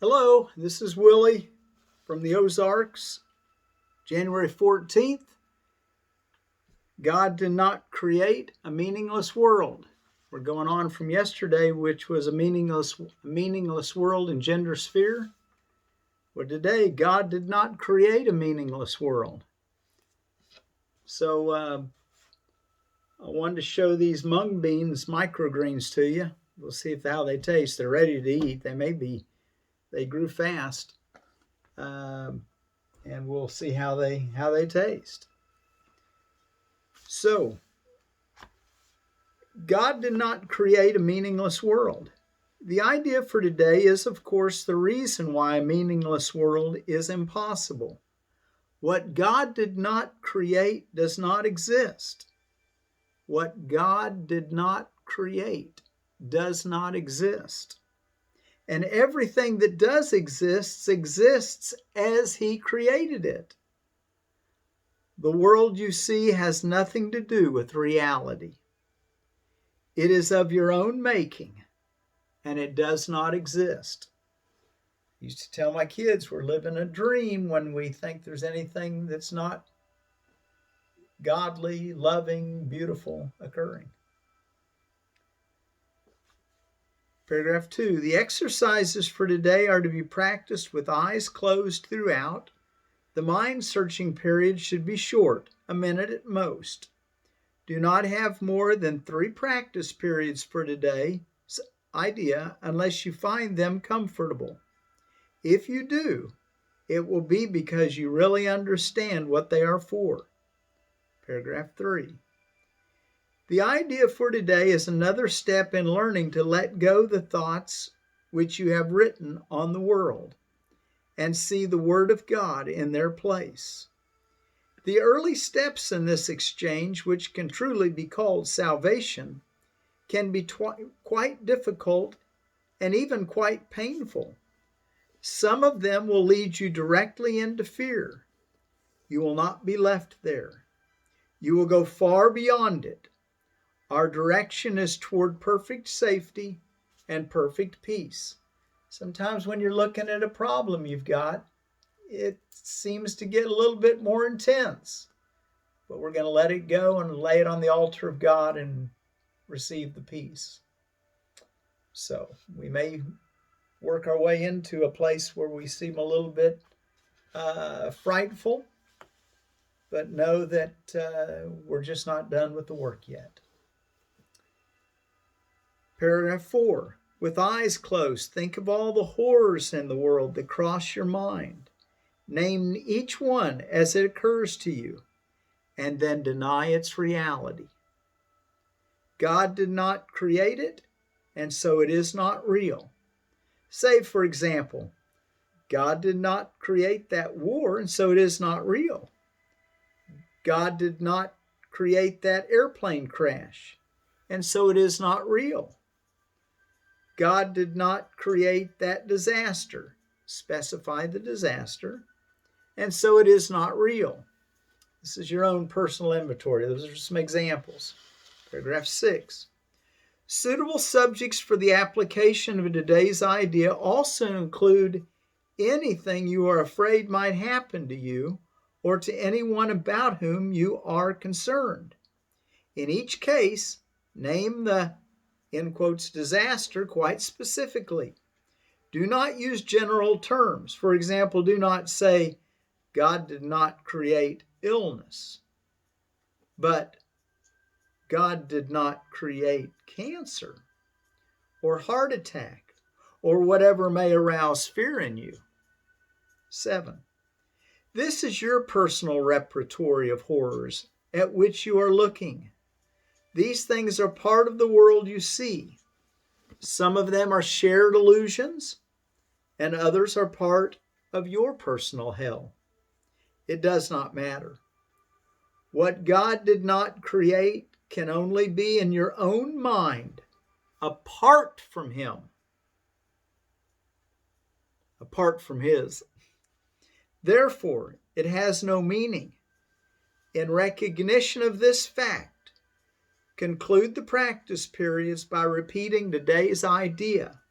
Hello, this is Willie from the Ozarks. January 14th, God did not create a meaningless world. We're going on from yesterday, which was a meaningless world in gender sphere. But today, God did not create a meaningless world. So I wanted to show these mung beans microgreens to you. We'll see how they taste. They're ready to eat. They grew fast. And we'll see how they taste. So, God did not create a meaningless world. The idea for today is, of course, the reason why a meaningless world is impossible. What God did not create does not exist. What God did not create does not exist. And everything that does exists as He created it. The world you see has nothing to do with reality. It is of your own making, and it does not exist. I used to tell my kids we're living a dream when we think there's anything that's not godly, loving, beautiful occurring. Paragraph 2. The exercises for today are to be practiced with eyes closed throughout. The mind-searching period should be short, a minute at most. Do not have more than 3 practice periods for today's idea unless you find them comfortable. If you do, it will be because you really understand what they are for. Paragraph 3. The idea for today is another step in learning to let go the thoughts which you have written on the world and see the Word of God in their place. The early steps in this exchange, which can truly be called salvation, can be quite difficult and even quite painful. Some of them will lead you directly into fear. You will not be left there. You will go far beyond it. Our direction is toward perfect safety and perfect peace. Sometimes when you're looking at a problem you've got, it seems to get a little bit more intense. But we're going to let it go and lay it on the altar of God and receive the peace. So we may work our way into a place where we seem a little bit frightful, but know that we're just not done with the work yet. Paragraph 4. With eyes closed, think of all the horrors in the world that cross your mind. Name each one as it occurs to you, and then deny its reality. God did not create it, and so it is not real. Say, for example, God did not create that war, and so it is not real. God did not create that airplane crash, and so it is not real. God did not create that disaster. Specify the disaster, and so it is not real. This is your own personal inventory. Those are some examples. Paragraph 6. Suitable subjects for the application of today's idea also include anything you are afraid might happen to you or to anyone about whom you are concerned. In each case, name the, in quotes, disaster quite specifically. Do not use general terms. For example, do not say, God did not create illness, but God did not create cancer or heart attack or whatever may arouse fear in you. 7. This is your personal repertory of horrors at which you are looking. These things are part of the world you see. Some of them are shared illusions, and others are part of your personal hell. It does not matter. What God did not create can only be in your own mind, apart from Him, apart from His. Therefore, it has no meaning. In recognition of this fact, conclude the practice periods by repeating today's idea.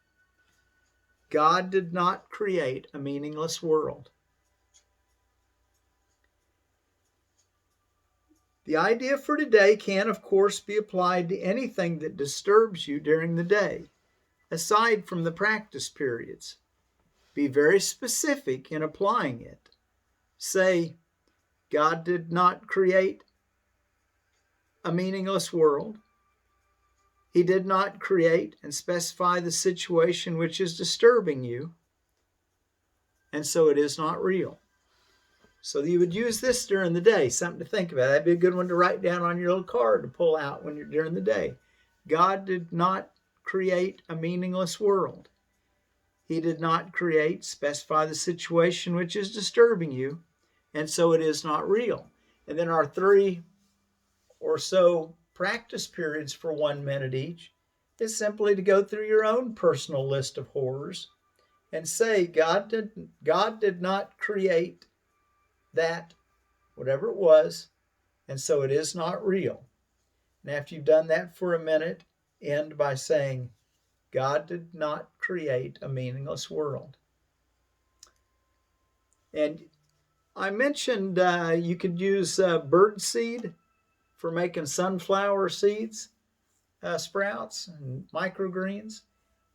God did not create a meaningless world. The idea for today can, of course, be applied to anything that disturbs you during the day, aside from the practice periods. Be very specific in applying it. Say, God did not create a meaningless world. He did not create and specify the situation which is disturbing you, and so it is not real. So you would use this during the day, something to think about. That'd be a good one to write down on your little card to pull out when you're during the day. God did not create a meaningless world. He did not create, specify the situation which is disturbing you, and so it is not real. And then our 3 or so practice periods for 1 minute each is simply to go through your own personal list of horrors and say, God did not create that, whatever it was, and so it is not real. And after you've done that for a minute, end by saying, God did not create a meaningless world. And I mentioned you could use bird seed for making sunflower seeds, sprouts, and microgreens.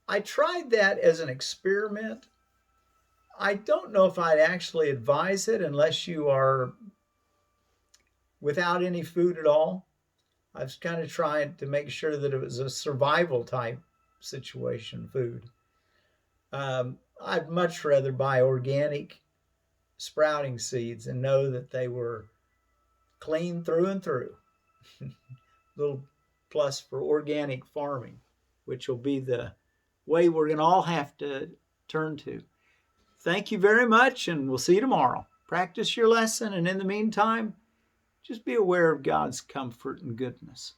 I tried that as an experiment. I don't know if I'd actually advise it unless you are without any food at all. I was kind of trying to make sure that it was a survival type situation, food. I'd much rather buy organic sprouting seeds and know that they were clean through and through. Little plus for organic farming, which will be the way we're going to all have to turn to. Thank you very much, and we'll see you tomorrow. Practice your lesson, and in the meantime, just be aware of God's comfort and goodness.